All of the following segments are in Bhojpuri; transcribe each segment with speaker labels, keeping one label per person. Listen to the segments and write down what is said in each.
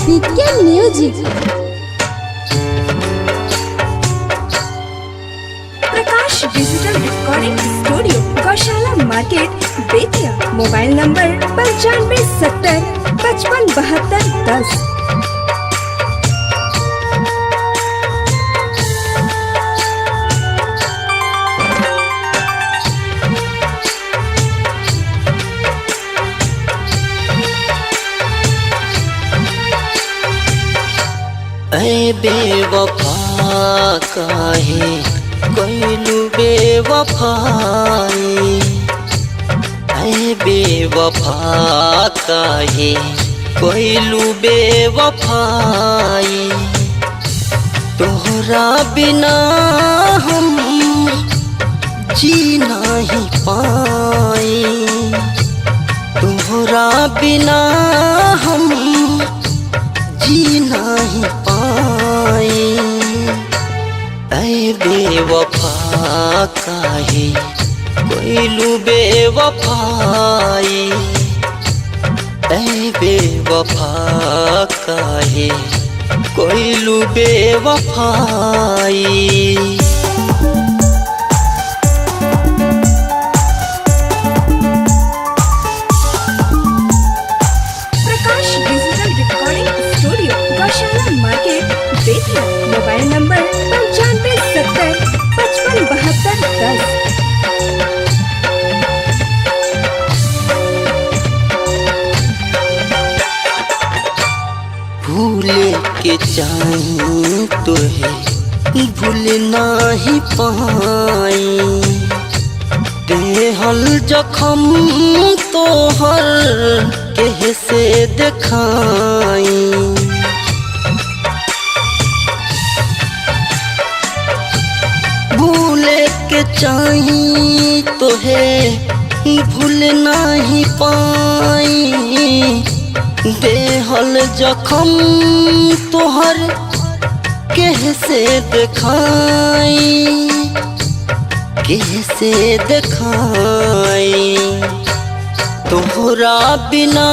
Speaker 1: बीके music.
Speaker 2: Prakash digital recording studio, Gaushala market, Bettiah. Mobile number 9570557210।
Speaker 3: ऐ बेवफा काहे कोइलू बेवफाई, ऐ बेवफा काहे कोइलू बेवफाई। तोहरा बिना हम जी नहीं पाई, तोहरा बिना हम जी नहीं पाई। ऐ बेवफा काहे कोइलू बेवफाई, ऐ बेवफा काहे कोइलू बेवफाई।
Speaker 2: बेतिया। Mobile number 9570557210।
Speaker 3: भूले के चाही तोहे भूल नाही पाई, देहल जखम तोहर केहे से देखाई। भूले के चाही तोहे भूल नहीं पाई, देहल जखम तोहर कैसे दिखाई, कैसे दिखाई। तोहरा बिना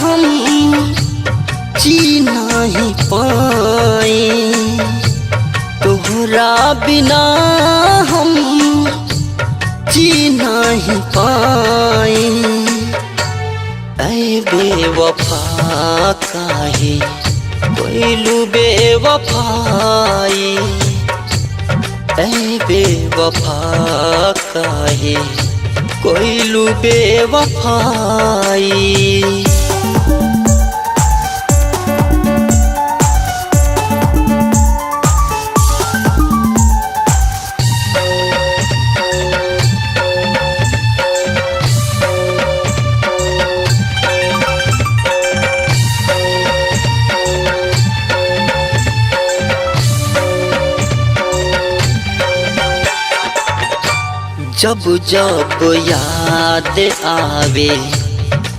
Speaker 3: हम जी नहीं पाई, तोहरा बिना हम जी नहीं पाई। ऐ बेवफा काहे कोइलू बेवफाई, ऐ बेवफा काहे कोइलू बेवफाई। जब जब याद आवे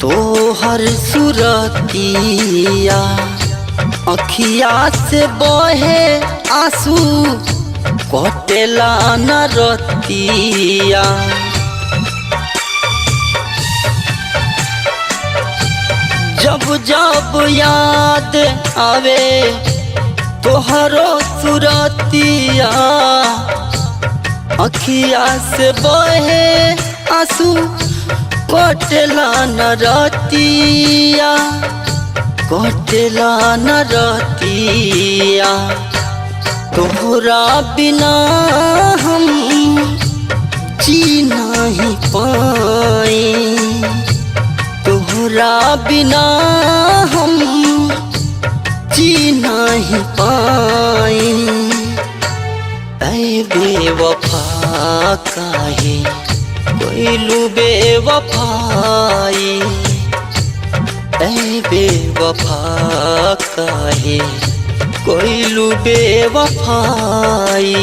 Speaker 3: तोहर सुरतिया, अखिया से बहे आंसू कटेला न रतिया। जब जब याद आवे तोहरो सुरतिया, अखिया से बहे आंसू कटेला न रतिया, कटेला न रतिया। तोहरा बिना हम जी नहीं पाई, तोहरा बिना हम जी नहीं पाई। ऐ बेवफा काहे कोइलू बेवफाई, ऐ बेवफा काहे कोइलू बेवफाई।